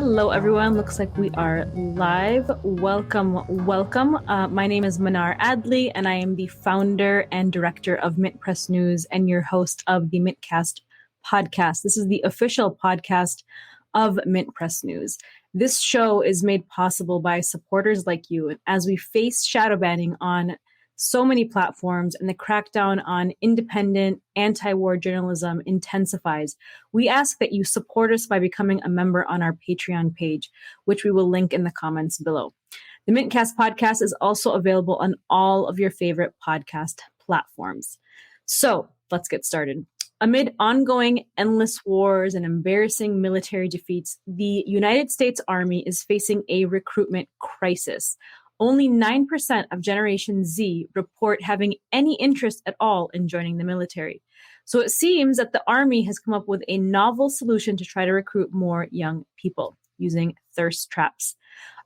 Hello, everyone. Looks like we are live. Welcome. My name is Manar Adley, and I am the founder and director of Mint Press News and your host of the Mintcast podcast. This is the official podcast of Mint Press News. This show is made possible by supporters like you. And as we face shadow banning on so many platforms and the crackdown on independent anti-war journalism intensifies, we ask that you support us by becoming a member on our Patreon page, which we will link in the comments below. The Mintcast podcast is also available on all of your favorite podcast platforms. So let's get started. Amid ongoing endless wars and embarrassing military defeats, the United States Army is facing a recruitment crisis. Only 9% of Generation Z report having any interest at all in joining the military. So it seems that the Army has come up with a novel solution to try to recruit more young people using thirst traps.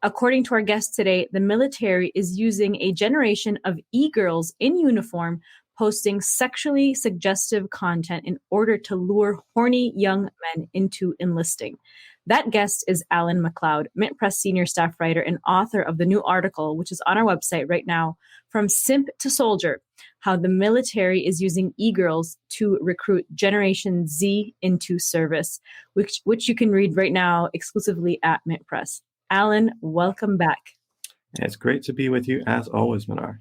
According to our guest today, the military is using a generation of e-girls in uniform posting sexually suggestive content in order to lure horny young men into enlisting. That guest is Alan MacLeod, Mint Press senior staff writer and author of the new article, which is on our website right now, From Simp to Soldier, How the Military is Using E-Girls to Recruit Generation Z into Service, which you can read right now exclusively at Mint Press. Alan, welcome back. It's great to be with you as always, Manar.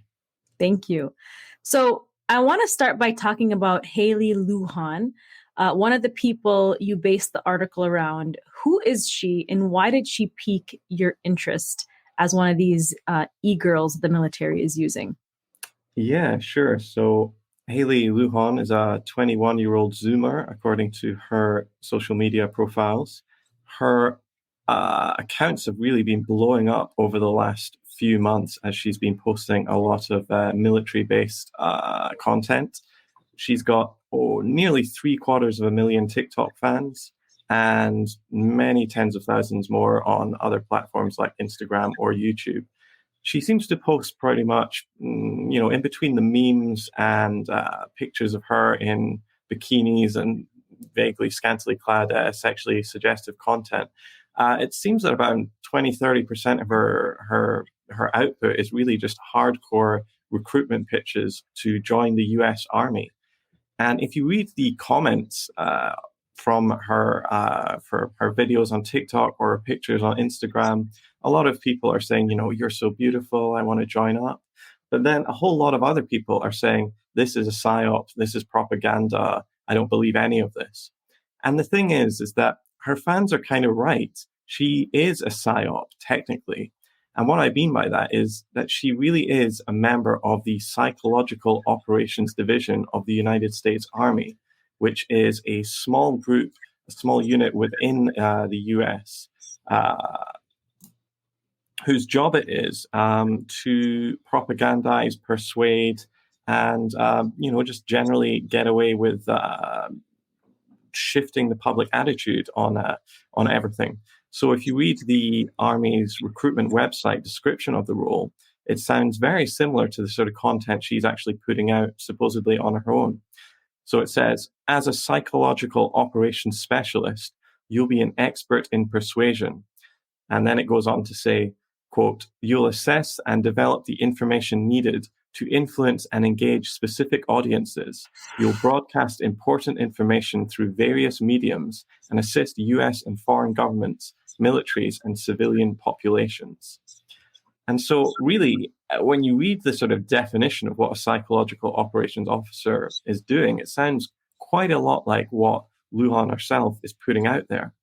Thank you. So I want to start by talking about Haley Lujan, one of the people you based the article around. Who is she and why did she pique your interest as one of these e-girls the military is using? Yeah, sure. So Haley Lujan is a 21-year-old Zoomer, according to her social media profiles. Her accounts have really been blowing up over the last few months as she's been posting a lot of military-based content. She's got nearly 750,000 TikTok fans and many tens of thousands more on other platforms like Instagram or YouTube. She seems to post pretty much, in between the memes and pictures of her in bikinis and vaguely scantily clad sexually suggestive content. It seems that about 20-30% of her output is really just hardcore recruitment pitches to join the US Army. And if you read the comments from her for her videos on TikTok or pictures on Instagram, a lot of people are saying, you're so beautiful, I want to join up. But then a whole lot of other people are saying, this is a psyop, this is propaganda, I don't believe any of this. And the thing is that her fans are kind of right. She is a psyop, technically. And what I mean by that is that she really is a member of the Psychological Operations Division of the United States Army, which is a small group, a small unit within the US, whose job it is to propagandize, persuade, and, just generally get away with shifting the public attitude on everything. So if you read the Army's recruitment website description of the role, it sounds very similar to the sort of content she's actually putting out supposedly on her own. So it says, as a psychological operations specialist, you'll be an expert in persuasion. And then it goes on to say, quote, you'll assess and develop the information needed to influence and engage specific audiences. You'll broadcast important information through various mediums and assist US and foreign governments, militaries, and civilian populations. And so really, when you read the sort of definition of what a psychological operations officer is doing, it sounds quite a lot like what Lujan herself is putting out there.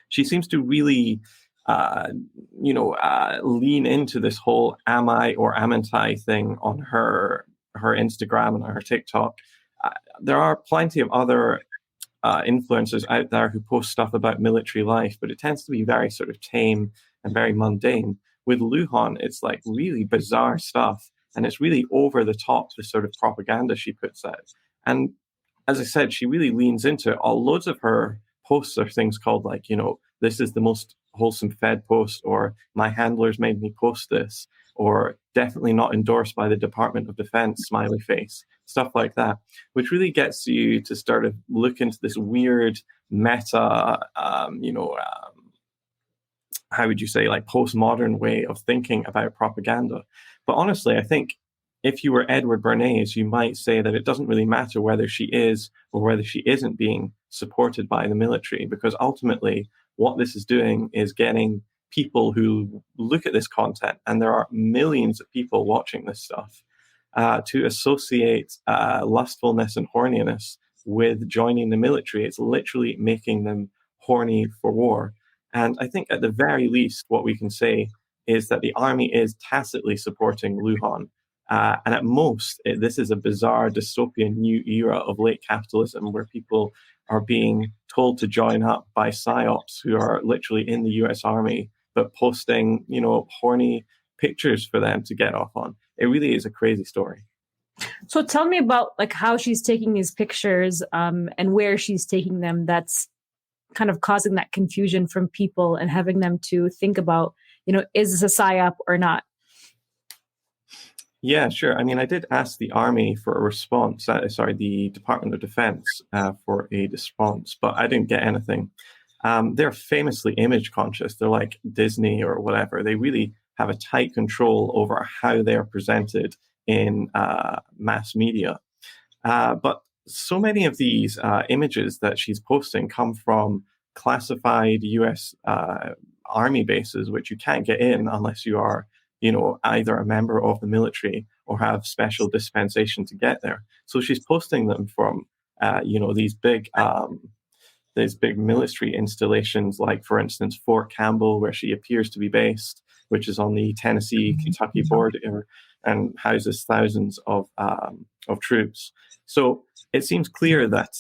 She seems to really lean into this whole am I or amn't I thing on her Instagram and her TikTok. There are plenty of other influencers out there who post stuff about military life, but it tends to be very sort of tame and very mundane. With Lujan, it's like really bizarre stuff, and it's really over the top, the sort of propaganda she puts out. And as I said, she really leans into it. Loads of her posts are things called like, this is the most wholesome fed post, or my handlers made me post this, or definitely not endorsed by the Department of Defense, smiley face, stuff like that, which really gets you to start to look into this weird meta, how would you say, like postmodern way of thinking about propaganda. But honestly, I think if you were Edward Bernays, you might say that it doesn't really matter whether she is or whether she isn't being supported by the military, because ultimately what this is doing is getting people who look at this content, and there are millions of people watching this stuff, to associate lustfulness and horniness with joining the military. It's literally making them horny for war. And I think at the very least, what we can say is that the army is tacitly supporting Lujan. And at most, this is a bizarre dystopian new era of late capitalism where people are being told to join up by psyops who are literally in the US Army, but posting, horny pictures for them to get off on. It really is a crazy story. So tell me about like how she's taking these pictures and where she's taking them. That's kind of causing that confusion from people and having them to think about, is this a psyop or not? Yeah, sure. I mean, I did ask the Army for a response, the Department of Defense for a response, but I didn't get anything. They're famously image conscious. They're like Disney or whatever. They really have a tight control over how they're presented in mass media. But so many of these images that she's posting come from classified US Army bases, which you can't get in unless you are, either a member of the military or have special dispensation to get there. So she's posting them from, these big military installations, like, for instance, Fort Campbell, where she appears to be based, which is on the Tennessee-Kentucky border and houses thousands of troops. So it seems clear that,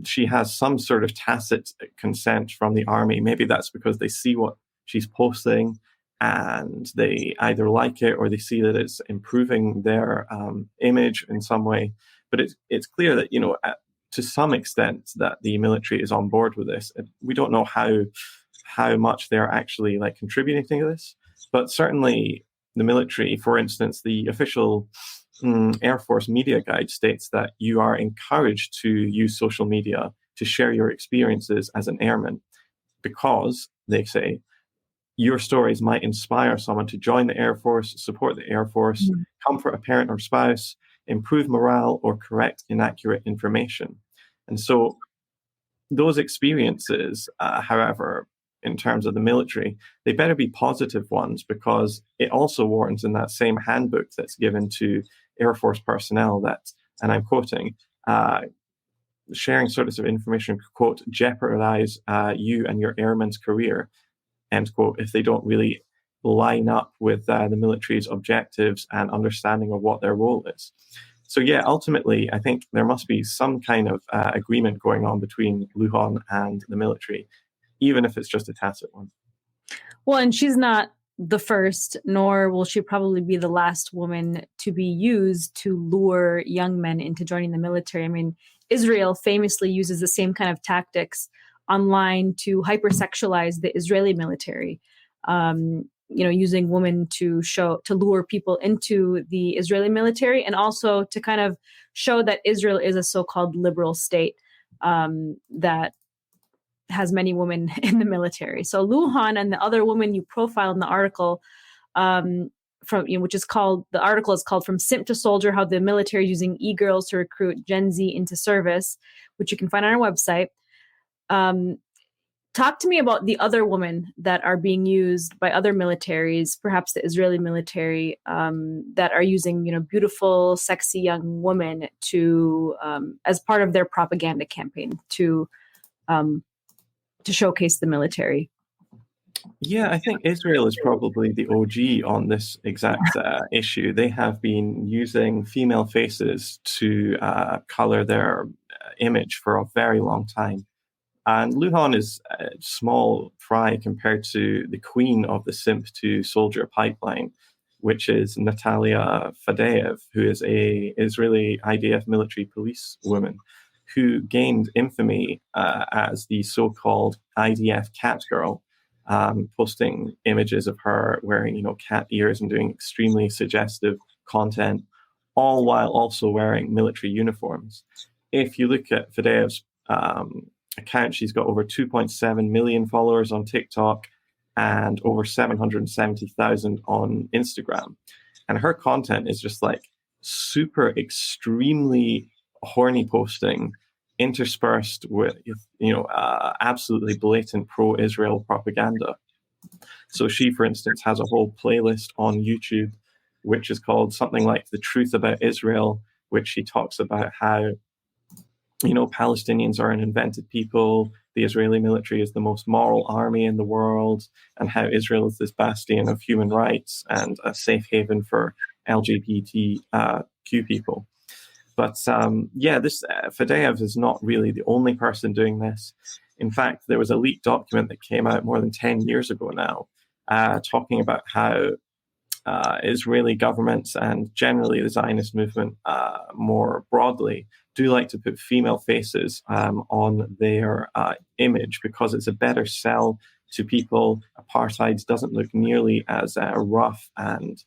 she has some sort of tacit consent from the Army. Maybe that's because they see what she's posting and they either like it or they see that it's improving their image in some way. But it's clear that, to some extent that the military is on board with this. We don't know how much they're actually like contributing to this, but certainly the military, for instance, the official Air Force media guide states that you are encouraged to use social media to share your experiences as an airman, because they say your stories might inspire someone to join the Air Force, support the Air Force, comfort a parent or spouse, improve morale, or correct inaccurate information. And so those experiences, however, in terms of the military, they better be positive ones, because it also warns in that same handbook that's given to Air Force personnel that, and I'm quoting, sharing sorts of information, quote, jeopardize you and your airman's career, end quote, if they don't really line up with the military's objectives and understanding of what their role is. So yeah, ultimately, I think there must be some kind of agreement going on between Lujan and the military, even if it's just a tacit one. Well, and she's not the first, nor will she probably be the last woman to be used to lure young men into joining the military. I mean, Israel famously uses the same kind of tactics online to hypersexualize the Israeli military, using women to lure people into the Israeli military, and also to kind of show that Israel is a so-called liberal state that has many women in the military. So Lujan and the other woman you profile in the article, which is called, the article is called "From Simp to Soldier: How the Military is Using E-Girls to Recruit Gen Z into Service," which you can find on our website. Talk to me about the other women that are being used by other militaries, perhaps the Israeli military, that are using, beautiful, sexy young women to, as part of their propaganda campaign to showcase the military. Yeah, I think Israel is probably the OG on this exact issue. They have been using female faces to color their image for a very long time. And Lujan is a small fry compared to the queen of the simp to soldier pipeline, which is Natalia Fadeev, who is a Israeli IDF military police woman who gained infamy as the so-called IDF cat girl, posting images of her wearing, cat ears and doing extremely suggestive content, all while also wearing military uniforms. If you look at Fadeev's account. She's got over 2.7 million followers on TikTok and over 770,000 on Instagram. And her content is just like super extremely horny posting interspersed with, absolutely blatant pro-Israel propaganda. So she, for instance, has a whole playlist on YouTube, which is called something like The Truth About Israel, which she talks about how, Palestinians are an invented people, the Israeli military is the most moral army in the world, and how Israel is this bastion of human rights and a safe haven for LGBTQ people. But this Fadeev is not really the only person doing this. In fact, there was a leaked document that came out more than 10 years ago now, talking about how Israeli governments and generally the Zionist movement more broadly do like to put female faces on their image because it's a better sell to people. Apartheid doesn't look nearly as rough and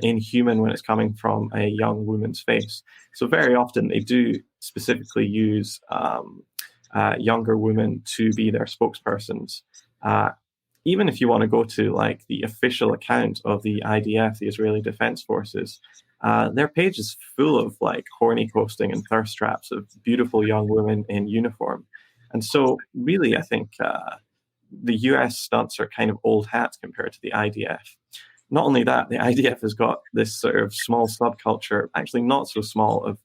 inhuman when it's coming from a young woman's face. So very often they do specifically use younger women to be their spokespersons. Even if you want to go to like the official account of the IDF, the Israeli Defense Forces, their page is full of like horny posting and thirst traps of beautiful young women in uniform. And so really, I think the US stunts are kind of old hat compared to the IDF. Not only that, the IDF has got this sort of small subculture, actually not so small, of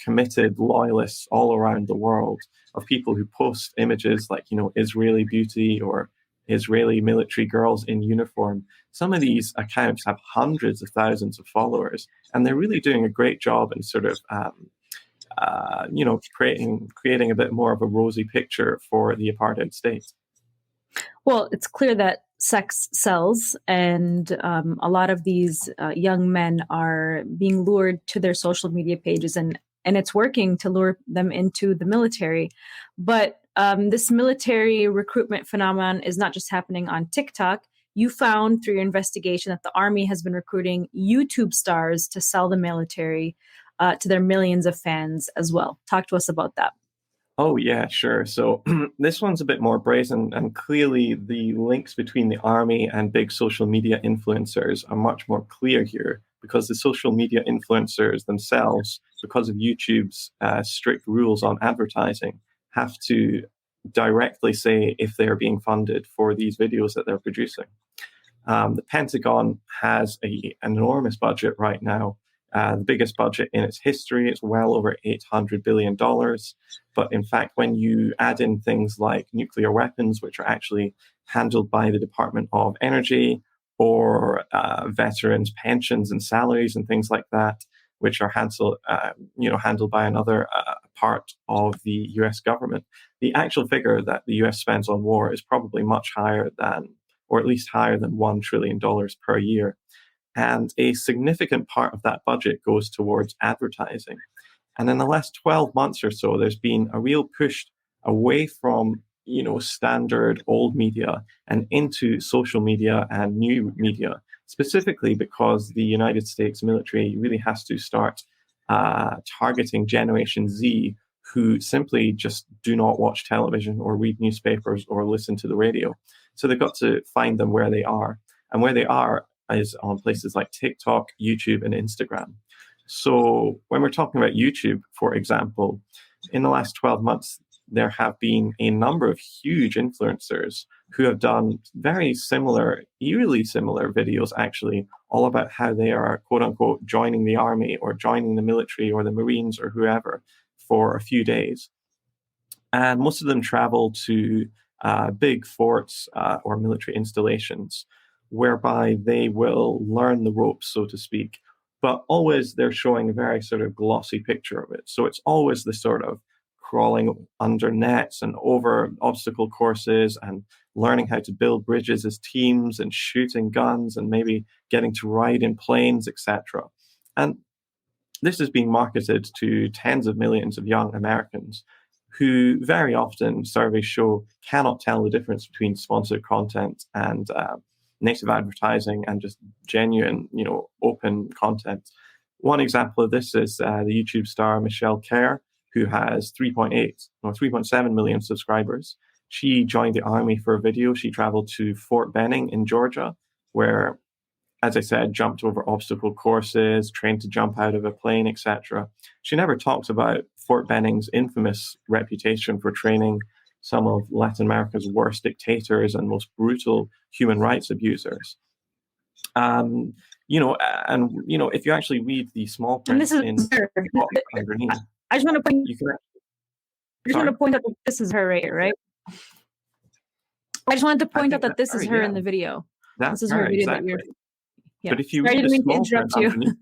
committed loyalists all around the world, of people who post images like, Israeli beauty or Israeli military girls in uniform. Some of these accounts have hundreds of thousands of followers, and they're really doing a great job in sort of, creating a bit more of a rosy picture for the apartheid state. Well, it's clear that sex sells, and a lot of these young men are being lured to their social media pages, and it's working to lure them into the military. But this military recruitment phenomenon is not just happening on TikTok. You found through your investigation that the Army has been recruiting YouTube stars to sell the military to their millions of fans as well. Talk to us about that. Oh, yeah, sure. So this one's a bit more brazen, and clearly the links between the army and big social media influencers are much more clear here, because the social media influencers themselves, because of YouTube's strict rules on advertising, have to directly say if they're being funded for these videos that they're producing. The Pentagon has an enormous budget right now. The biggest budget in its history. It's well over $800 billion. But in fact, when you add in things like nuclear weapons, which are actually handled by the Department of Energy, or veterans' pensions and salaries and things like that, which are handled by another part of the US government, the actual figure that the US spends on war is probably much higher than, or at least higher than $1 trillion per year. And a significant part of that budget goes towards advertising. And in the last 12 months or so, there's been a real push away from, standard old media and into social media and new media, specifically because the United States military really has to start targeting Generation Z, who simply just do not watch television or read newspapers or listen to the radio. So they've got to find them where they are. And where they are is on places like TikTok, YouTube, and Instagram. So when we're talking about YouTube, for example, in the last 12 months, there have been a number of huge influencers who have done very similar, eerily similar videos, actually, all about how they are, quote unquote, joining the army or joining the military or the Marines or whoever for a few days. And most of them travel to big forts or military installations, whereby they will learn the ropes, so to speak. But always they're showing a very sort of glossy picture of it. So it's always the sort of crawling under nets and over obstacle courses and learning how to build bridges as teams and shooting guns and maybe getting to ride in planes, etc. And this is being marketed to tens of millions of young Americans who very often, surveys show, cannot tell the difference between sponsored content and native advertising and just genuine, open content. One example of this is the YouTube star Michelle Kerr, who has 3.8 or 3.7 million subscribers. She joined the army for a video. She traveled to Fort Benning in Georgia, where, as I said, jumped over obstacle courses, trained to jump out of a plane, etc. She never talked about Fort Benning's infamous reputation for training some of Latin America's worst dictators and most brutal human rights abusers. If you actually read the small print underneath, I just want to point. you can. I just want to point out that this is her right here, right? I just wanted to point out that this is her in the video. This is her video exactly. that you're. Yeah. But if you read the small print underneath,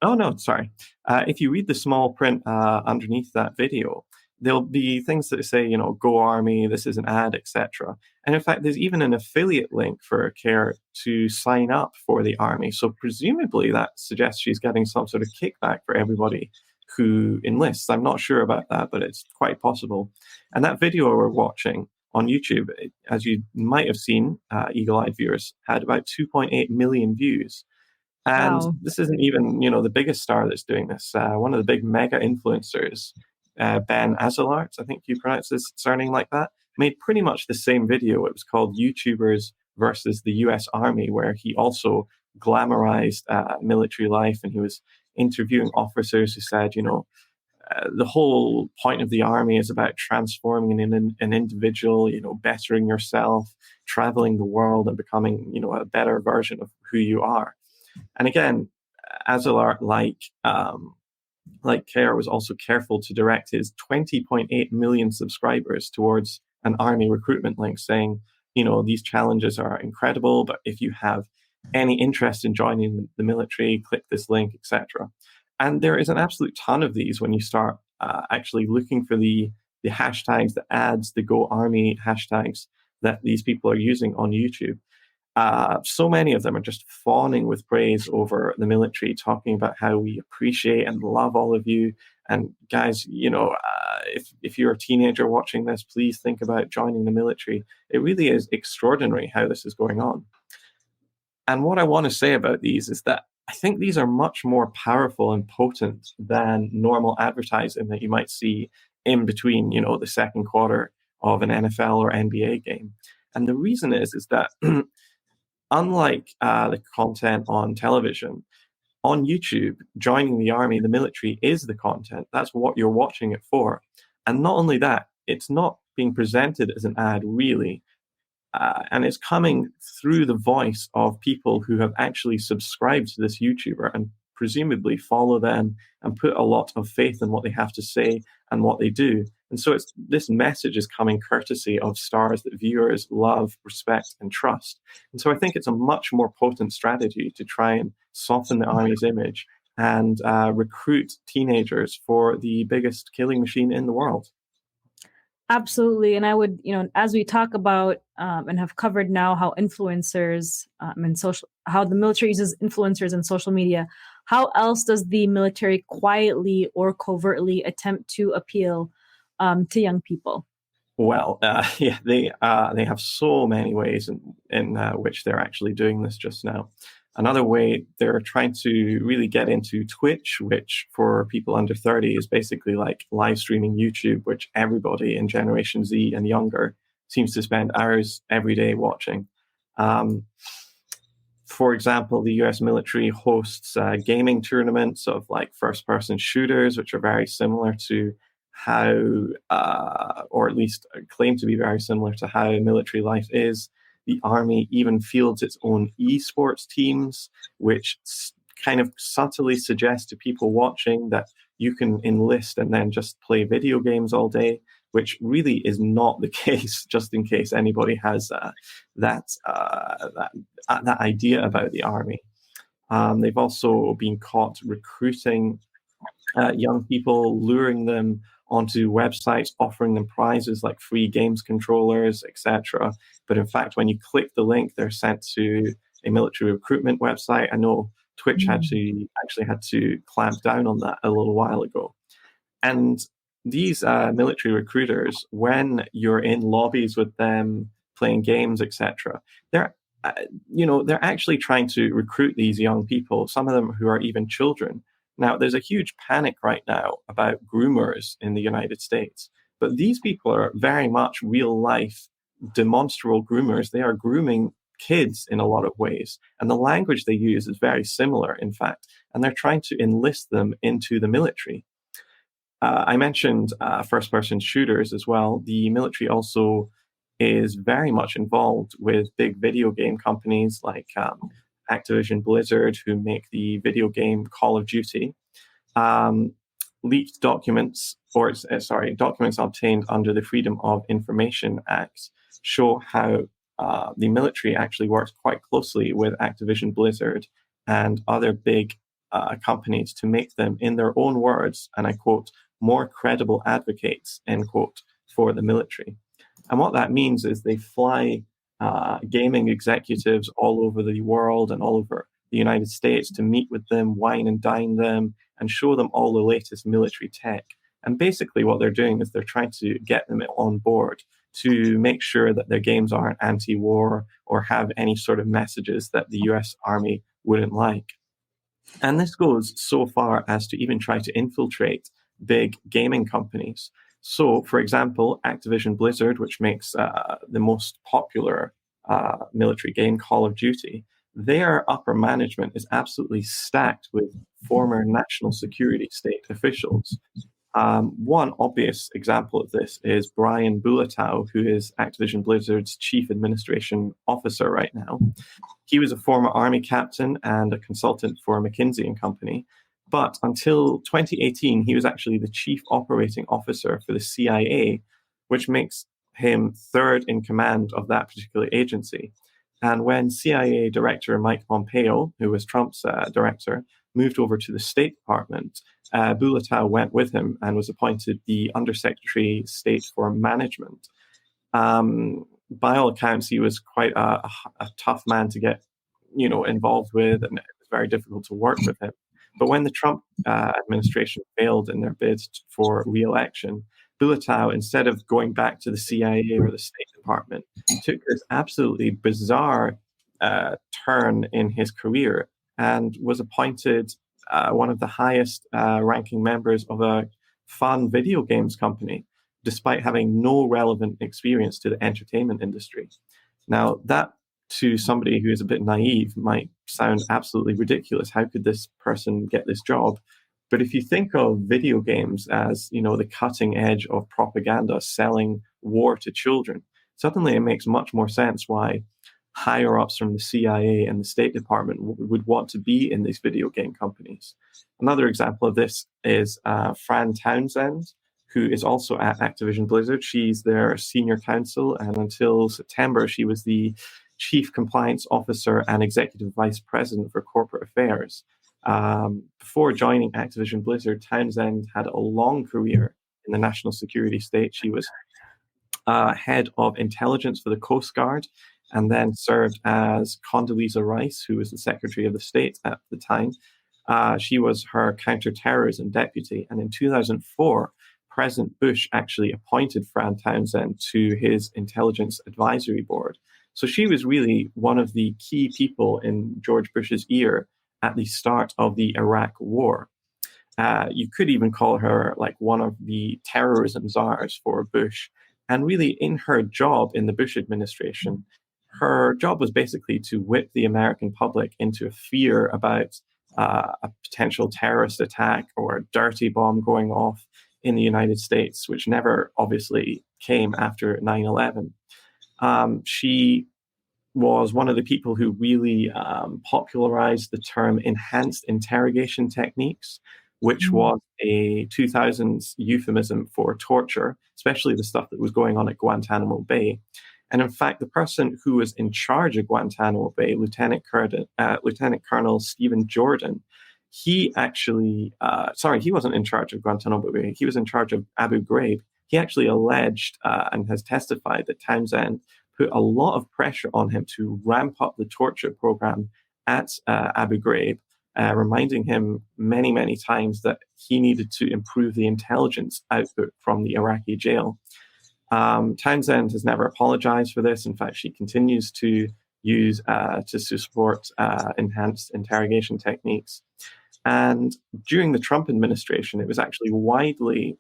oh no, sorry. If you read the small print underneath that video, there'll be things that say, go army, this is an ad, etc. And in fact, there's even an affiliate link for Care to sign up for the army. So presumably that suggests she's getting some sort of kickback for everybody who enlists. I'm not sure about that, but it's quite possible. And that video we're watching on YouTube, as you might have seen, eagle-eyed viewers, had about 2.8 million views. And This isn't even, the biggest star that's doing this. One of the big mega influencers, Ben Azalart, I think you pronounce his surname like that, made pretty much the same video. It was called YouTubers versus the US Army, where he also glamorized military life, and he was interviewing officers who said, the whole point of the army is about transforming an individual, bettering yourself, traveling the world and becoming, a better version of who you are. And again, Azalart, like Care, was also careful to direct his 20.8 million subscribers towards an army recruitment link, saying, these challenges are incredible, but if you have any interest in joining the military, click this link, etc. And there is an absolute ton of these when you start actually looking for the hashtags, the ads, the Go Army hashtags that these people are using on YouTube. So many of them are just fawning with praise over the military, talking about how we appreciate and love all of you. And guys, if you're a teenager watching this, please think about joining the military. It really is extraordinary how this is going on. And what I want to say about these is that I think these are much more powerful and potent than normal advertising that you might see in between, the second quarter of an NFL or NBA game. And the reason is that unlike the content on television, on YouTube, joining the army, the military is the content. That's what you're watching it for. And not only that, it's not being presented as an ad, really. And it's coming through the voice of people who have actually subscribed to this YouTuber and presumably follow them and put a lot of faith in what they have to say and what they do. And so this message is coming courtesy of stars that viewers love, respect, and trust. And so I think it's a much more potent strategy to try and soften the army's image and recruit teenagers for the biggest killing machine in the world. Absolutely. And I would, as we talk about and have covered now how influencers and how the military uses influencers in social media, how else does the military quietly or covertly attempt to appeal to young people? Well, they have so many ways in which they're actually doing this just now. Another way, they're trying to really get into Twitch, which for people under 30 is basically like live streaming YouTube, which everybody in Generation Z and younger seems to spend hours every day watching. For example, the US military hosts gaming tournaments of like first-person shooters, which are very similar to how, or at least claim to be very similar to how military life is. The army even fields its own esports teams, which kind of subtly suggests to people watching that you can enlist and then just play video games all day, which really is not the case, just in case anybody has that idea about the army. They've also been caught recruiting young people, luring them onto websites, offering them prizes like free games controllers, etc. But in fact, when you click the link, they're sent to a military recruitment website. I know Twitch actually had to clamp down on that a little while ago. And these military recruiters, when you're in lobbies with them, playing games, etc., they're actually trying to recruit these young people, some of them who are even children, Now, there's a huge panic right now about groomers in the United States, but these people are very much real life demonstrable groomers. They are grooming kids in a lot of ways, and the language they use is very similar, in fact, and they're trying to enlist them into the military. I mentioned first-person shooters as well. The military also is very much involved with big video game companies like Activision Blizzard, who make the video game Call of Duty. Leaked documents, documents obtained under the Freedom of Information Act show how the military actually works quite closely with Activision Blizzard and other big companies to make them, in their own words, and I quote, more credible advocates, end quote, for the military. And what that means is they fly gaming executives all over the world and all over the United States to meet with them, wine and dine them, and show them all the latest military tech. And basically what they're doing is they're trying to get them on board to make sure that their games aren't anti-war or have any sort of messages that the US Army wouldn't like. And this goes so far as to even try to infiltrate big gaming companies. So, for example, Activision Blizzard, which makes the most popular military game, Call of Duty, their upper management is absolutely stacked with former national security state officials. One obvious example of this is Brian Bulatow, who is Activision Blizzard's chief administration officer right now. He was a former army captain and a consultant for McKinsey and Company. But until 2018, he was actually the chief operating officer for the CIA, which makes him third in command of that particular agency. And when CIA Director Mike Pompeo, who was Trump's director, moved over to the State Department, Bulatow went with him and was appointed the Undersecretary of State for Management. By all accounts, he was quite a tough man to get, involved with, and it was very difficult to work with him. But when the Trump administration failed in their bid for re-election, Bulatow, instead of going back to the CIA or the State Department, took this absolutely bizarre turn in his career and was appointed one of the highest ranking members of a fun video games company, despite having no relevant experience to the entertainment industry. Now, that to somebody who is a bit naive might sound absolutely ridiculous. How could this person get this job? But if you think of video games as, the cutting edge of propaganda, selling war to children, suddenly it makes much more sense why higher ups from the CIA and the State Department would want to be in these video game companies. Another example of this is Fran Townsend, who is also at Activision Blizzard. She's their senior counsel, and until September, she was the chief compliance officer and executive vice president for corporate affairs. Before joining Activision Blizzard, Townsend had a long career in the national security state. She was head of intelligence for the Coast Guard, and then served as Condoleezza Rice, who was the Secretary of the State at the time. She was her counterterrorism deputy, and in 2004, President Bush actually appointed Fran Townsend to his intelligence advisory board. So she was really one of the key people in George Bush's ear at the start of the Iraq War. You could even call her like one of the terrorism czars for Bush. And really, in her job in the Bush administration, her job was basically to whip the American public into a fear about a potential terrorist attack or a dirty bomb going off in the United States, which never obviously came after 9/11. She was one of the people who really popularized the term enhanced interrogation techniques, which was a 2000s euphemism for torture, especially the stuff that was going on at Guantanamo Bay. And in fact, the person who was in charge of Guantanamo Bay, Lieutenant Colonel Stephen Jordan, he actually, he wasn't in charge of Guantanamo Bay. He was in charge of Abu Ghraib. He actually alleged and has testified that Townsend put a lot of pressure on him to ramp up the torture program at Abu Ghraib, reminding him many, many times that he needed to improve the intelligence output from the Iraqi jail. Townsend has never apologized for this. In fact, she continues to use to support enhanced interrogation techniques. And during the Trump administration, it was actually widely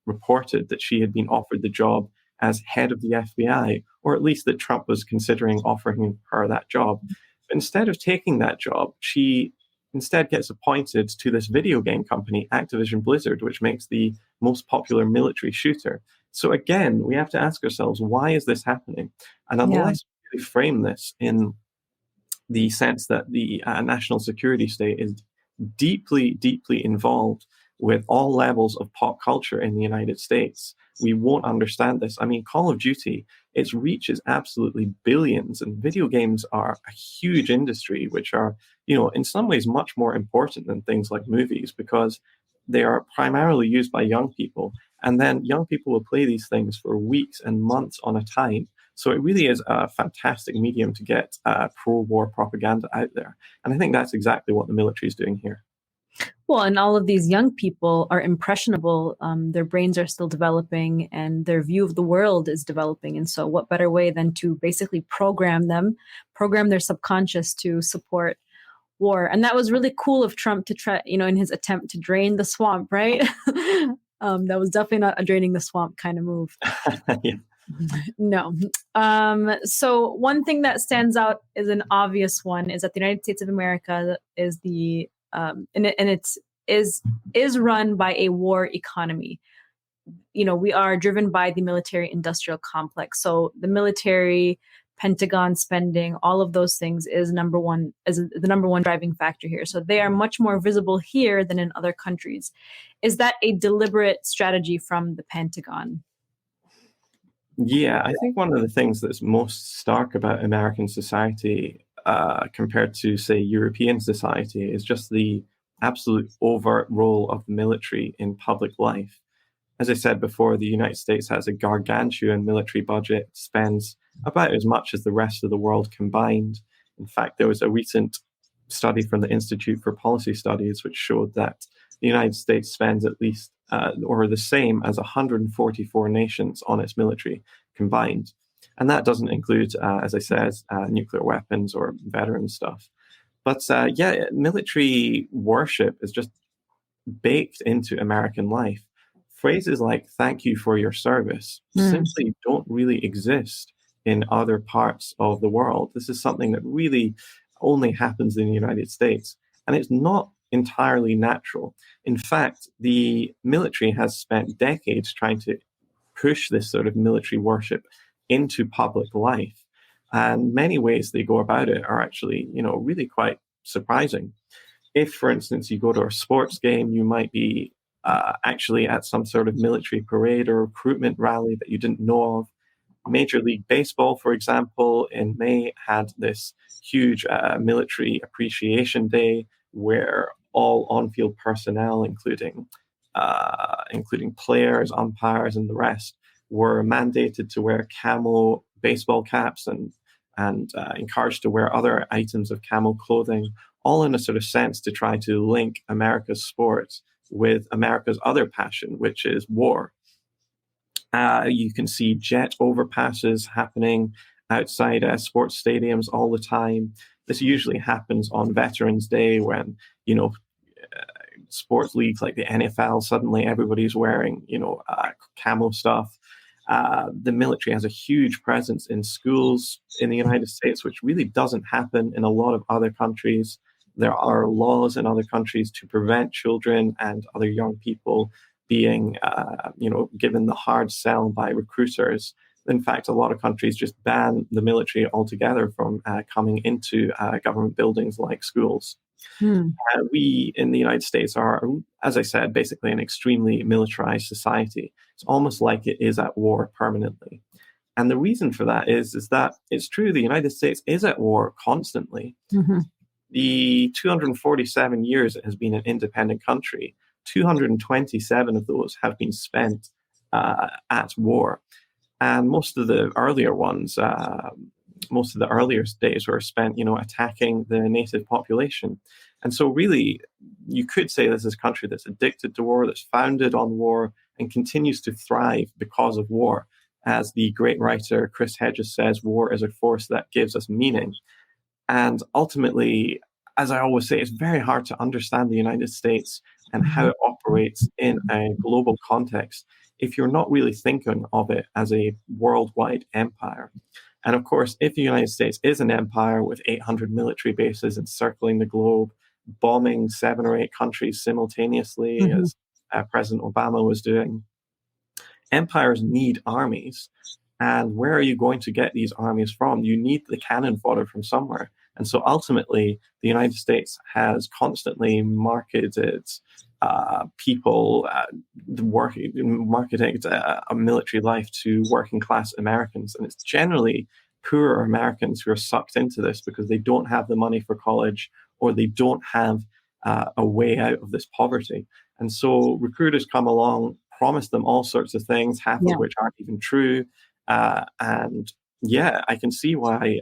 reported that she had been offered the job as head of the FBI, or at least that Trump was considering offering her that job. But instead of taking that job, she instead gets appointed to this video game company, Activision Blizzard, which makes the most popular military shooter. So again, we have to ask ourselves, why is this happening? And unless we frame this in the sense that the national security state is deeply, deeply involved with all levels of pop culture in the United States, we won't understand this. I mean, Call of Duty, its reach is absolutely billions, and video games are a huge industry, which are, in some ways much more important than things like movies because they are primarily used by young people. And then young people will play these things for weeks and months on a time. So it really is a fantastic medium to get pro-war propaganda out there. And I think that's exactly what the military is doing here. Well, and all of these young people are impressionable. Their brains are still developing and their view of the world is developing. And so what better way than to basically program their subconscious to support war. And that was really cool of Trump to try, in his attempt to drain the swamp, right? That was definitely not a draining the swamp kind of move. Yeah. No. So one thing that stands out is an obvious one is that the United States of America is is run by a war economy. We are driven by the military industrial complex. So the military, Pentagon spending, all of those things is the number one driving factor here. So they are much more visible here than in other countries. Is that a deliberate strategy from the Pentagon? Yeah, I think one of the things that's most stark about American society compared to, say, European society is just the absolute overt role of the military in public life. As I said before, the United States has a gargantuan military budget, spends about as much as the rest of the world combined. In fact, there was a recent study from the Institute for Policy Studies which showed that the United States spends at least or the same as 144 nations on its military combined. And that doesn't include, as I said, nuclear weapons or veteran stuff. But military worship is just baked into American life. Phrases like "thank you for your service" simply don't really exist in other parts of the world. This is something that really only happens in the United States. And it's not entirely natural. In fact, the military has spent decades trying to push this sort of military worship into public life. And many ways they go about it are actually, really quite surprising. If, for instance, you go to a sports game, you might be actually at some sort of military parade or recruitment rally that you didn't know of. Major League Baseball, for example, in May had this huge military appreciation day where all on-field personnel, including players, umpires, and the rest, were mandated to wear camo baseball caps and encouraged to wear other items of camo clothing, all in a sort of sense to try to link America's sports with America's other passion, which is war. You can see jet overpasses happening outside sports stadiums all the time. This usually happens on Veterans Day when, sports leagues like the NFL, suddenly everybody's wearing, camo stuff. The military has a huge presence in schools in the United States, which really doesn't happen in a lot of other countries. There are laws in other countries to prevent children and other young people being, given the hard sell by recruiters. In fact, a lot of countries just ban the military altogether from coming into government buildings like schools. We in the United States are, as I said, basically an extremely militarized society. It's almost like it is at war permanently. And the reason for that is that it's true, the United States is at war constantly. Mm-hmm. The 247 years it has been an independent country, 227 of those have been spent at war. And most of the earlier ones, most of the earlier days were spent, attacking the native population. And so really, you could say this is a country that's addicted to war, that's founded on war, and continues to thrive because of war. As the great writer Chris Hedges says, war is a force that gives us meaning. And ultimately, as I always say, it's very hard to understand the United States and how it operates in a global context if you're not really thinking of it as a worldwide empire. And of course, if the United States is an empire with 800 military bases encircling the globe, bombing 7 or 8 countries simultaneously, as President Obama was doing, empires need armies. And where are you going to get these armies from? You need the cannon fodder from somewhere. And so ultimately, the United States has constantly marketed people marketing a military life to working class Americans. And it's generally poorer Americans who are sucked into this because they don't have the money for college or they don't have a way out of this poverty. And so recruiters come along, promise them all sorts of things, half of which aren't even true. And yeah, I can see why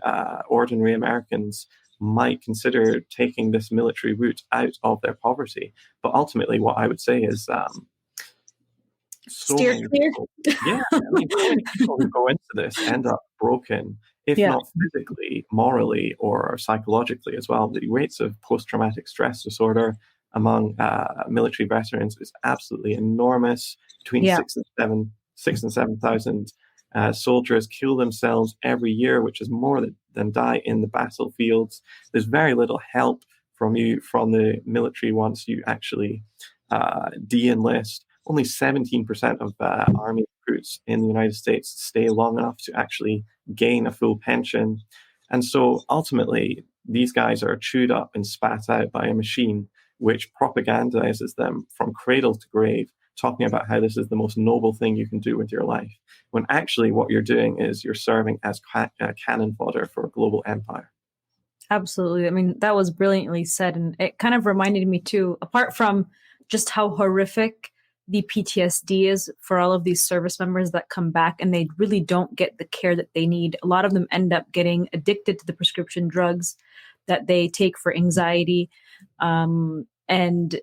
ordinary Americans might consider taking this military route out of their poverty. But ultimately, what I would say is so many people, so many people who go into this end up broken, if not physically, morally, or psychologically as well. The rates of post-traumatic stress disorder among military veterans is absolutely enormous. Between 6,000 and 7,000 soldiers kill themselves every year, which is more than die in the battlefields. There's very little help from the military once you actually de-enlist. Only 17% of army recruits in the United States stay long enough to actually gain a full pension. And so ultimately, these guys are chewed up and spat out by a machine which propagandizes them from cradle to grave, talking about how this is the most noble thing you can do with your life, when actually what you're doing is you're serving as cannon fodder for a global empire. Absolutely. I mean, that was brilliantly said. And it kind of reminded me too, apart from just how horrific the PTSD is for all of these service members that come back and they really don't get the care that they need. A lot of them end up getting addicted to the prescription drugs that they take for anxiety. And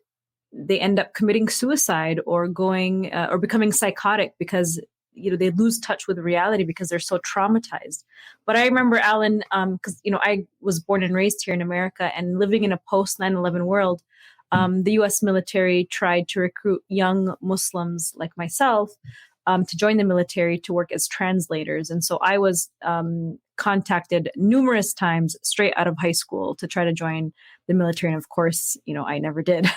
they end up committing suicide or going or becoming psychotic because they lose touch with reality because they're so traumatized. But I remember, Alan, because I was born and raised here in America and living in a post 9/11 world. The U.S. military tried to recruit young Muslims like myself to join the military to work as translators, and so I was contacted numerous times straight out of high school to try to join the military. And of course, I never did.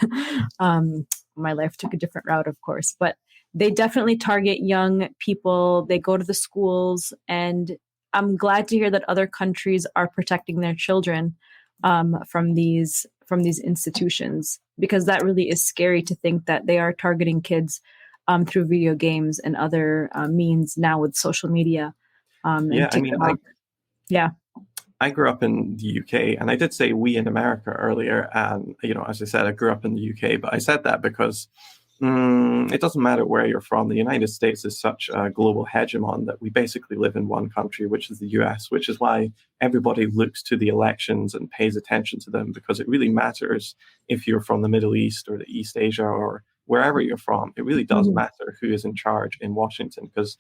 My life took a different route, of course, but they definitely target young people. They go to the schools, and I'm glad to hear that other countries are protecting their children from these institutions, because that really is scary to think that they are targeting kids through video games and other means now with social media. And TikTok. I grew up in the UK, and I did say we in America earlier. And, as I said, I grew up in the UK, but I said that because it doesn't matter where you're from. The United States is such a global hegemon that we basically live in one country, which is the US, which is why everybody looks to the elections and pays attention to them, because it really matters if you're from the Middle East or the East Asia or wherever you're from. It really does matter who is in charge in Washington, because,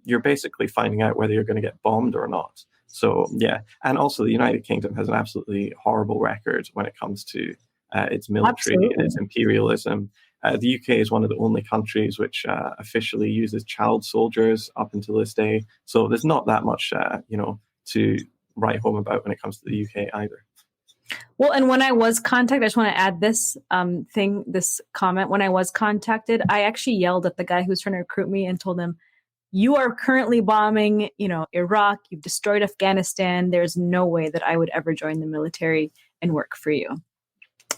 you're basically finding out whether you're going to get bombed or not. So, yeah. And also the United Kingdom has an absolutely horrible record when it comes to its military and its imperialism. The UK is one of the only countries which officially uses child soldiers up until this day. So there's not that much, to write home about when it comes to the UK either. Well, and when I was contacted, I just want to add this this comment. When I was contacted, I actually yelled at the guy who was trying to recruit me and told him, "You are currently bombing, Iraq. You've destroyed Afghanistan. There's no way that I would ever join the military and work for you."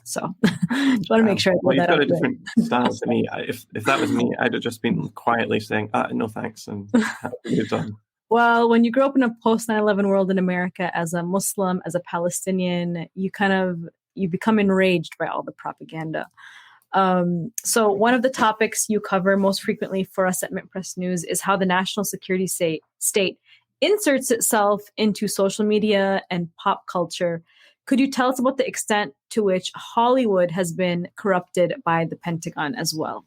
So just want to make sure I put that out there. You've got a different style to me. If that was me, I'd have just been quietly saying, "No, thanks," and moved on. Well, when you grow up in a post 9/11 world in America as a Muslim, as a Palestinian, you become enraged by all the propaganda. So one of the topics you cover most frequently for us at Mint Press News is how the national security state inserts itself into social media and pop culture. Could you tell us about the extent to which Hollywood has been corrupted by the Pentagon as well?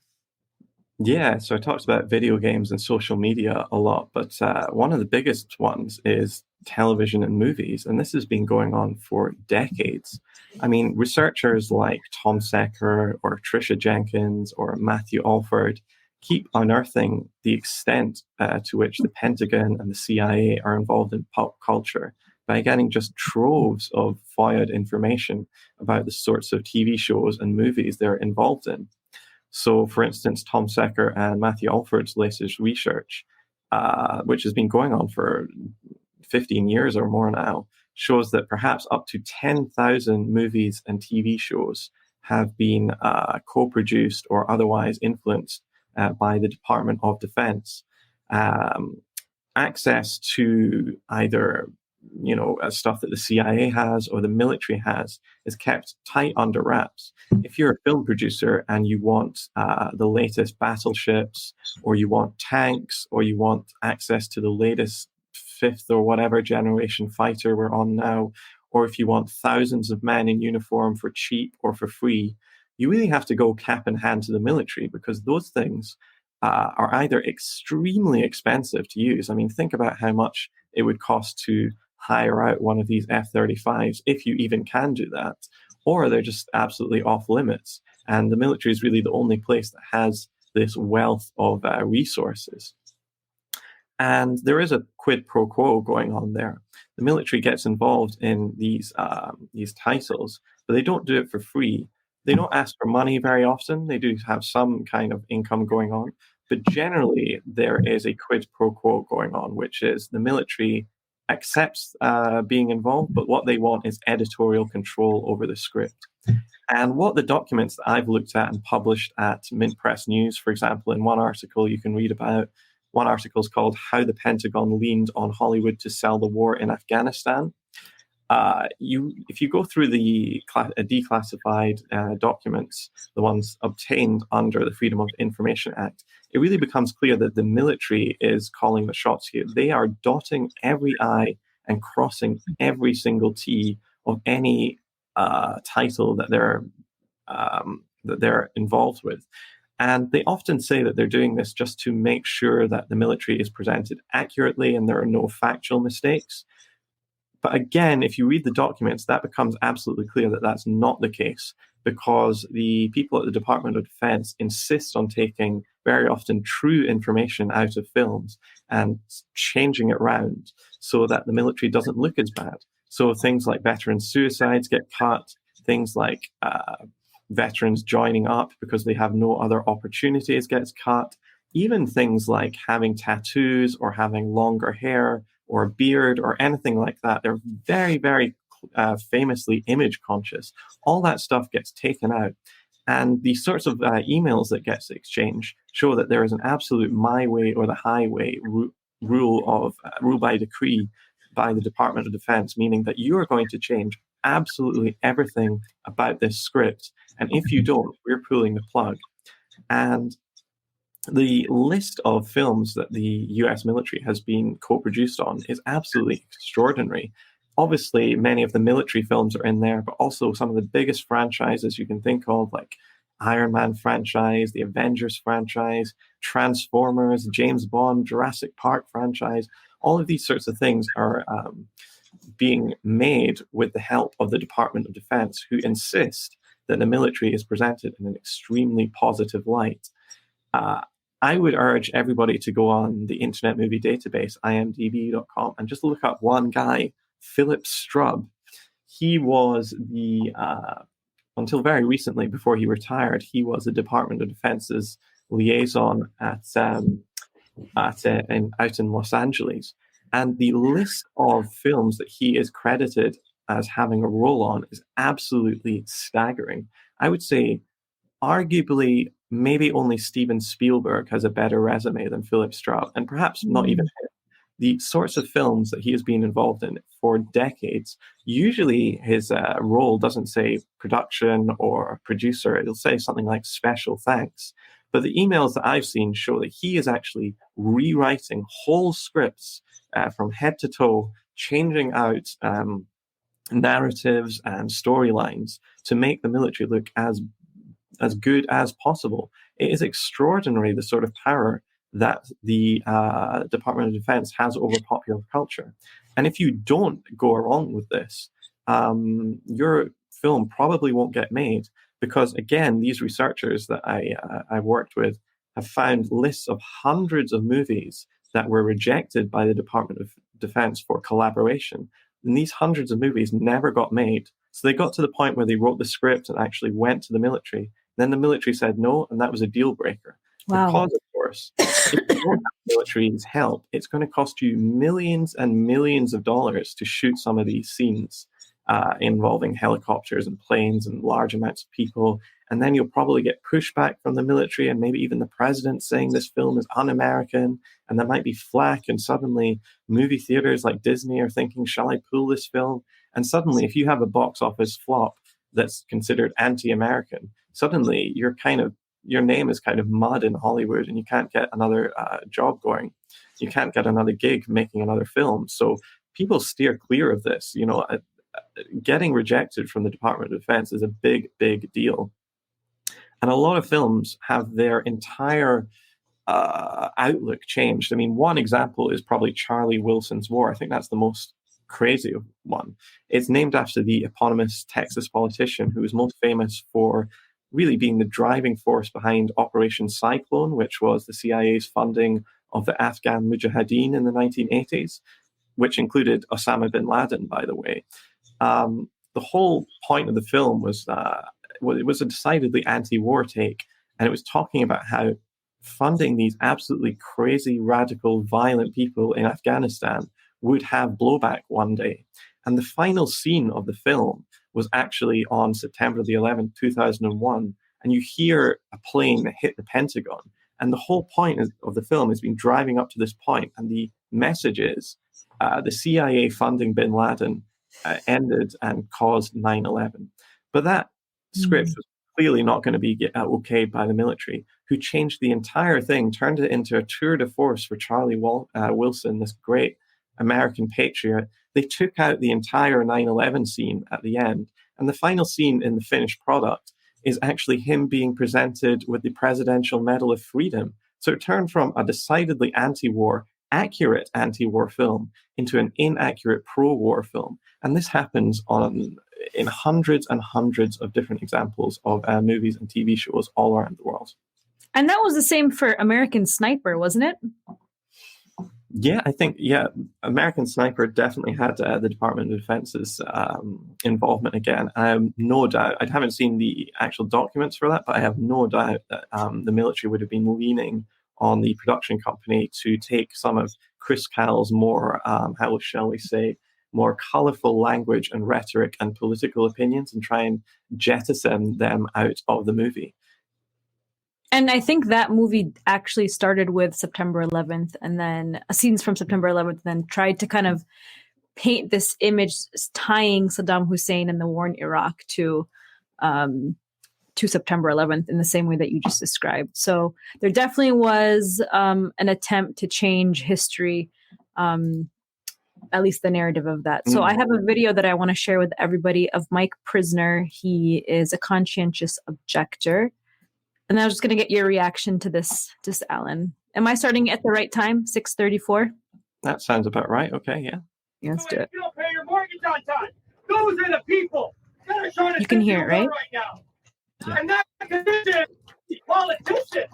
Yeah, so I talked about video games and social media a lot, but one of the biggest ones is television and movies. And this has been going on for decades. I mean, researchers like Tom Secker or Tricia Jenkins or Matthew Alford keep unearthing the extent to which the Pentagon and the CIA are involved in pop culture by getting just troves of FOIA'd information about the sorts of TV shows and movies they're involved in. So, for instance, Tom Secker and Matthew Alford's latest research, which has been going on for 15 years or more now, shows that perhaps up to 10,000 movies and TV shows have been co-produced or otherwise influenced by the Department of Defense. Access to either stuff that the CIA has or the military has is kept tight under wraps. If you're a film producer and you want the latest battleships, or you want tanks, or you want access to the latest fifth or whatever generation fighter we're on now, or if you want thousands of men in uniform for cheap or for free, you really have to go cap in hand to the military, because those things are either extremely expensive to use. I mean, think about how much it would cost to hire out one of these F-35s, if you even can do that, or they're just absolutely off limits. And the military is really the only place that has this wealth of resources. And there is a quid pro quo going on there. The military gets involved in these titles, but they don't do it for free. They don't ask for money very often. They do have some kind of income going on, but generally there is a quid pro quo going on, which is the military accepts being involved, but what they want is editorial control over the script. And what the documents that I've looked at and published at Mint Press News, for example, in one article you can read about, one article is called How the Pentagon Leaned on Hollywood to Sell the War in Afghanistan. If you go through the declassified documents, the ones obtained under the Freedom of Information Act, it really becomes clear that the military is calling the shots here. They are dotting every I and crossing every single T of any title that they're involved with. And they often say that they're doing this just to make sure that the military is presented accurately and there are no factual mistakes. But again, if you read the documents, that becomes absolutely clear that that's not the case, because the people at the Department of Defense insist on taking very often true information out of films and changing it around so that the military doesn't look as bad. So things like veteran suicides get cut, things like veterans joining up because they have no other opportunities gets cut, even things like having tattoos or having longer hair or a beard or anything like that. They're very, very famously image conscious. All that stuff gets taken out. And the sorts of emails that gets exchanged show that there is an absolute my way or the highway rule by decree by the Department of Defense, meaning that you are going to change absolutely everything about this script. And if you don't, we're pulling the plug. And the list of films that the US military has been co-produced on is absolutely extraordinary. Obviously, many of the military films are in there, but also some of the biggest franchises you can think of, like Iron Man franchise, the Avengers franchise, Transformers, James Bond, Jurassic Park franchise. All of these sorts of things are being made with the help of the Department of Defense, who insist that the military is presented in an extremely positive light. I would urge everybody to go on the Internet Movie Database, imdb.com, and just look up one guy, Philip Strubb. He was until very recently, before he retired, he was the Department of Defense's liaison out in Los Angeles. And the list of films that he is credited as having a role on is absolutely staggering. I would say arguably maybe only Steven Spielberg has a better resume than Philip Strubb, and perhaps not even him. The sorts of films that he has been involved in for decades, usually his role doesn't say production or producer, it'll say something like special thanks. But the emails that I've seen show that he is actually rewriting whole scripts from head to toe, changing out narratives and storylines to make the military look as good as possible. It is extraordinary, the sort of power that the Department of Defense has over popular culture. And if you don't go along with this, you're film probably won't get made because, again, these researchers that I worked with have found lists of hundreds of movies that were rejected by the Department of Defense for collaboration. And these hundreds of movies never got made. So they got to the point where they wrote the script and actually went to the military. Then the military said no, and that was a deal breaker. Wow. Because, of course, if you don't have the military's help, it's going to cost you millions and millions of dollars to shoot some of these scenes involving helicopters and planes and large amounts of people. And then you'll probably get pushback from the military and maybe even the president saying this film is un-American. And there might be flack, and suddenly movie theaters like Disney are thinking, shall I pull this film? And suddenly, if you have a box office flop that's considered anti-American, suddenly your name is kind of mud in Hollywood, and you can't get another job going. You can't get another gig making another film. So people steer clear of this. Getting rejected from the Department of Defense is a big, big deal. And a lot of films have their entire outlook changed. I mean, one example is probably Charlie Wilson's War. I think that's the most crazy one. It's named after the eponymous Texas politician who was most famous for really being the driving force behind Operation Cyclone, which was the CIA's funding of the Afghan Mujahideen in the 1980s, which included Osama bin Laden, by the way. The whole point of the film was it was a decidedly anti-war take, and it was talking about how funding these absolutely crazy, radical, violent people in Afghanistan would have blowback one day. And the final scene of the film was actually on September the 11th, 2001, and you hear a plane hit the Pentagon. And the whole point of the film has been driving up to this point, and the message is the CIA funding bin Laden ended and caused 9/11. But that script was clearly not going to be okayed by the military, who changed the entire thing, turned it into a tour de force for Charlie Wilson, this great American patriot. They took out the entire 9/11 scene at the end. And the final scene in the finished product is actually him being presented with the Presidential Medal of Freedom. So it turned from a decidedly anti-war, accurate anti-war film into an inaccurate pro-war film. And this happens in hundreds and hundreds of different examples of movies and TV shows all around the world. And that was the same for American Sniper, wasn't it? Yeah, I think, American Sniper definitely had the Department of Defense's involvement again. No doubt, I haven't seen the actual documents for that, but I have no doubt that the military would have been leaning on the production company to take some of Chris Cowell's more, how shall we say, more colorful language and rhetoric and political opinions and try and jettison them out of the movie. And I think that movie actually started with September 11th and then scenes from September 11th, and then tried to kind of paint this image tying Saddam Hussein and the war in Iraq to September 11th in the same way that you just described. So there definitely was an attempt to change history, at least the narrative of that. So I have a video that I want to share with everybody of Mike Prisner. He is a conscientious objector. And I was just going to get your reaction to this, just Alan. Am I starting at the right time? 6:34? That sounds about right. Okay, yeah. Yeah, let's do it. You don't pay your mortgage on time. Those are the people that are trying to You can hear it, right? now. Yeah. And that condition, the politicians,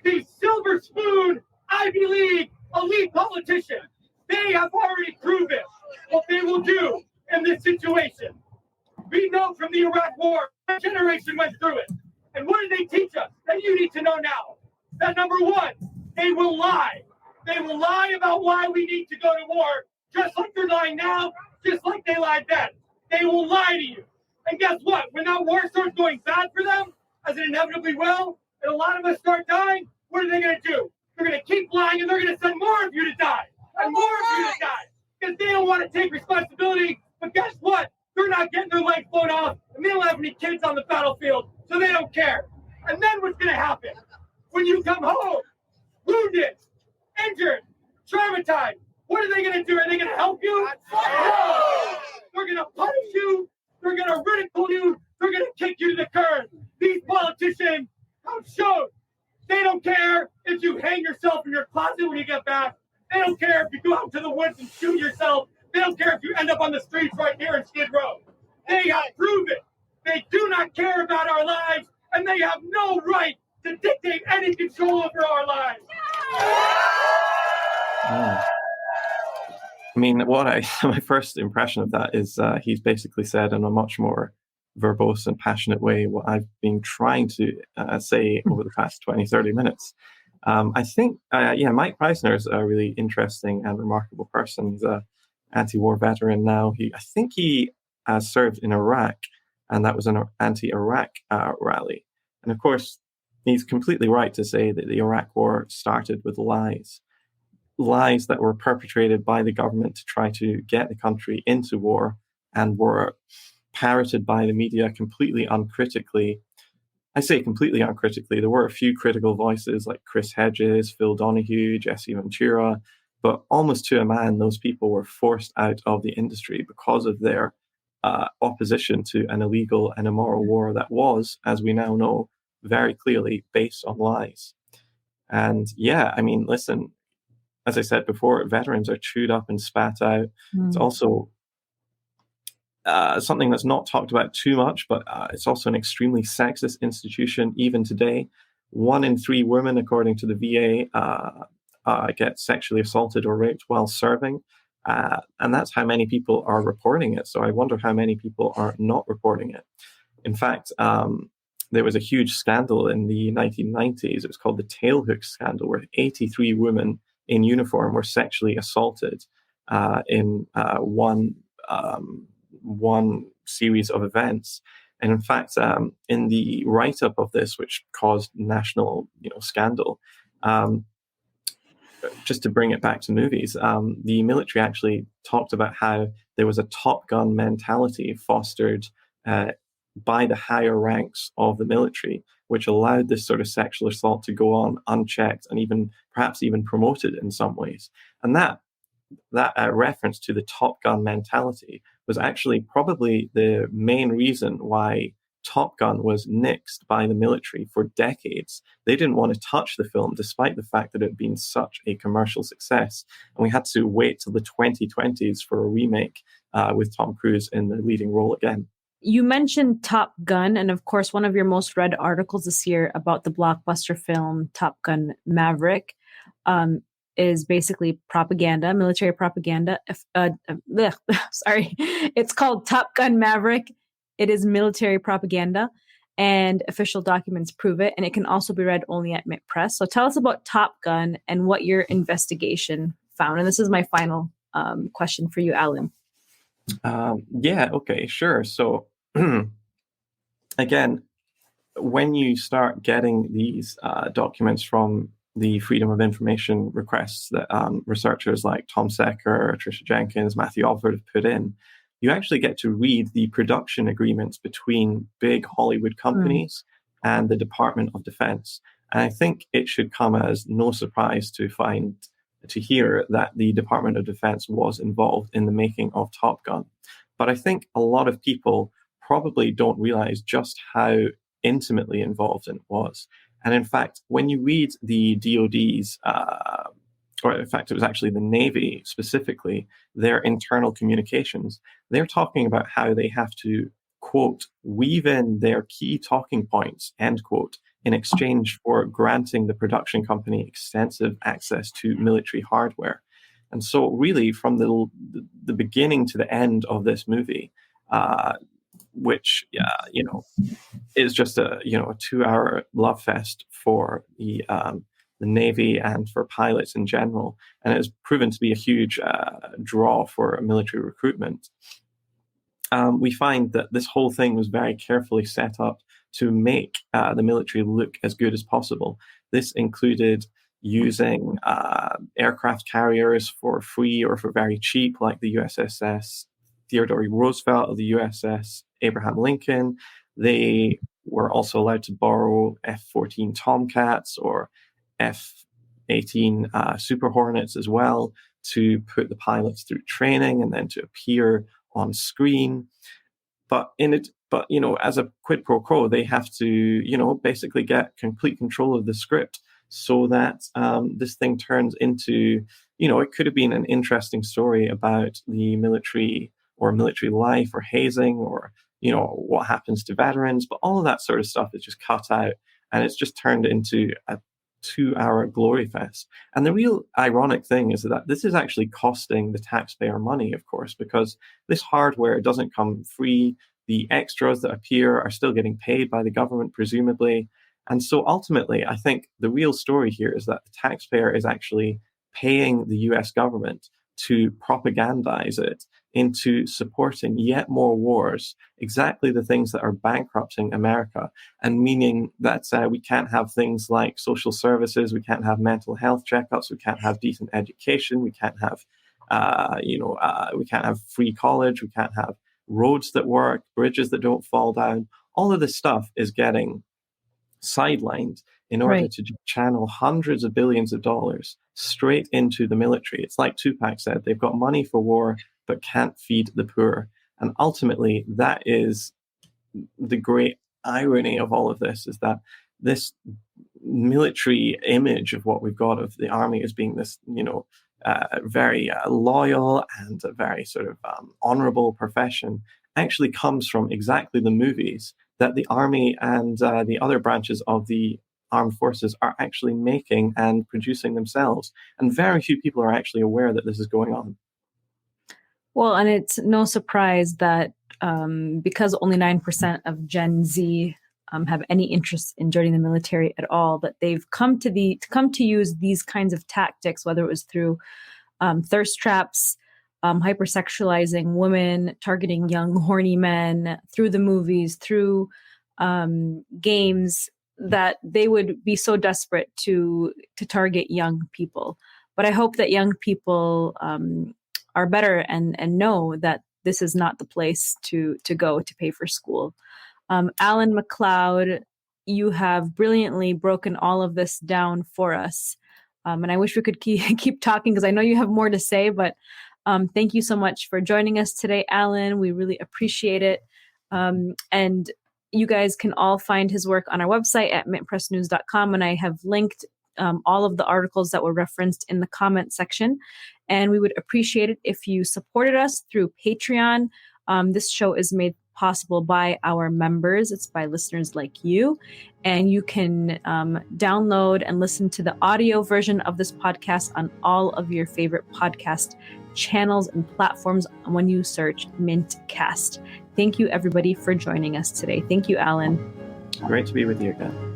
the silver spoon, Ivy League, elite politicians, they have already proven what they will do in this situation. We know from the Iraq War, a generation went through it. And what did they teach us that you need to know now? That number one, they will lie. They will lie about why we need to go to war, just like they're lying now, just like they lied then. They will lie to you. And guess what? When that war starts going bad for them, as it inevitably will, and a lot of us start dying, what are they going to do? They're going to keep lying, and they're going to send more of you to die, and more of you to die, because they don't want to take responsibility. But guess what? They're not getting their legs blown off, and they don't have any kids on the battlefield, so they don't care. And then what's going to happen? When you come home, wounded, injured, traumatized, what are they going to do? Are they going to help you? No! They're going to punish you. They're going to ridicule you. They're going to kick you to the curb. These politicians have shown they don't care if you hang yourself in your closet when you get back. They don't care if you go out to the woods and shoot yourself. They don't care if you end up on the streets right here in Skid Row. They have not care about our lives, and they have no right to dictate any control over our lives. I mean, my first impression of that is he's basically said in a much more verbose and passionate way what I've been trying to say over the past 20, 30 minutes. I think, Mike Preissner is a really interesting and remarkable person. He's an anti-war veteran now. I think he served in Iraq, and that was an anti-Iraq rally. And of course, he's completely right to say that the Iraq war started with lies that were perpetrated by the government to try to get the country into war and were parroted by the media completely uncritically. I say completely uncritically. There were a few critical voices like Chris Hedges, Phil Donahue, Jesse Ventura, but almost to a man, those people were forced out of the industry because of their opposition to an illegal and immoral war that was, as we now know, very clearly based on lies. And I mean, listen, as I said before, veterans are chewed up and spat out. It's also something that's not talked about too much, but it's also an extremely sexist institution even today. 1 in 3 women, according to the VA, get sexually assaulted or raped while serving. And that's how many people are reporting it. So I wonder how many people are not reporting it. In fact, there was a huge scandal in the 1990s. It was called the Tailhook scandal, where 83 women in uniform were sexually assaulted in one series of events. And in fact, in the write-up of this, which caused national scandal, just to bring it back to movies, the military actually talked about how there was a Top Gun mentality fostered by the higher ranks of the military, which allowed this sort of sexual assault to go on unchecked and perhaps even promoted in some ways. And that reference to the Top Gun mentality was actually probably the main reason why Top Gun was nixed by the military for decades. They didn't want to touch the film, despite the fact that it had been such a commercial success. And we had to wait till the 2020s for a remake with Tom Cruise in the leading role again. You mentioned Top Gun, and of course, one of your most read articles this year about the blockbuster film Top Gun Maverick is basically propaganda, military propaganda. Sorry, it's called Top Gun Maverick. It is military propaganda, and official documents prove it, and it can also be read only at MIT Press. So tell us about Top Gun and what your investigation found. And this is my final question for you, Alan. Okay, sure. So again, when you start getting these documents from the Freedom of Information requests that researchers like Tom Secker, Tricia Jenkins, Matthew Alford have put in, you actually get to read the production agreements between big Hollywood companies and the Department of Defense. And I think it should come as no surprise to hear that the Department of Defense was involved in the making of Top Gun. But I think a lot of people probably don't realize just how intimately involved it was. And in fact, when you read the DoD's, or in fact, it was actually the Navy specifically, their internal communications, they're talking about how they have to, quote, weave in their key talking points, end quote, in exchange for granting the production company extensive access to military hardware. And so really from the beginning to the end of this movie, which, is just a 2-hour love fest for the Navy and for pilots in general. And it has proven to be a huge draw for military recruitment. We find that this whole thing was very carefully set up to make the military look as good as possible. This included using aircraft carriers for free or for very cheap, like the USS Theodore Roosevelt or the USS Abraham Lincoln. They were also allowed to borrow F-14 Tomcats or F-18 Super Hornets as well to put the pilots through training and then to appear on screen. But as a quid pro quo, they have to, basically get complete control of the script so that this thing turns into, it could have been an interesting story about the military or military life or hazing or what happens to veterans, but all of that sort of stuff is just cut out, and it's just turned into a 2-hour glory fest. And the real ironic thing is that this is actually costing the taxpayer money, of course, because this hardware doesn't come free. The extras that appear are still getting paid by the government, presumably. And so ultimately, I think the real story here is that the taxpayer is actually paying the US government to propagandize it into supporting yet more wars, exactly the things that are bankrupting America, and meaning that we can't have things like social services, we can't have mental health checkups, we can't have decent education, we can't have, we can't have free college, we can't have roads that work, bridges that don't fall down. All of this stuff is getting sidelined in order to channel hundreds of billions of dollars straight into the military. It's like Tupac said, they've got money for war, but can't feed the poor. And ultimately, that is the great irony of all of this, is that this military image of what we've got of the army as being this, very loyal and a very sort of honorable profession actually comes from exactly the movies that the army and the other branches of the armed forces are actually making and producing themselves. And very few people are actually aware that this is going on. Well, and it's no surprise that because only 9% of Gen Z have any interest in joining the military at all, that they've come to use these kinds of tactics, whether it was through thirst traps, hypersexualizing women, targeting young, horny men, through the movies, through games, that they would be so desperate to target young people. But I hope that young people are better and know that this is not the place to go to pay for school. Alan MacLeod, you have brilliantly broken all of this down for us. And I wish we could keep talking, because I know you have more to say, but thank you so much for joining us today, Alan. We really appreciate it. And you guys can all find his work on our website at mintpressnews.com. And I have linked all of the articles that were referenced in the comment section. And we would appreciate it if you supported us through Patreon. This show is made possible by our members. It's by listeners like you. And you can download and listen to the audio version of this podcast on all of your favorite podcast channels and platforms when you search Mintcast. Thank you, everybody, for joining us today. Thank you, Alan. Great to be with you again.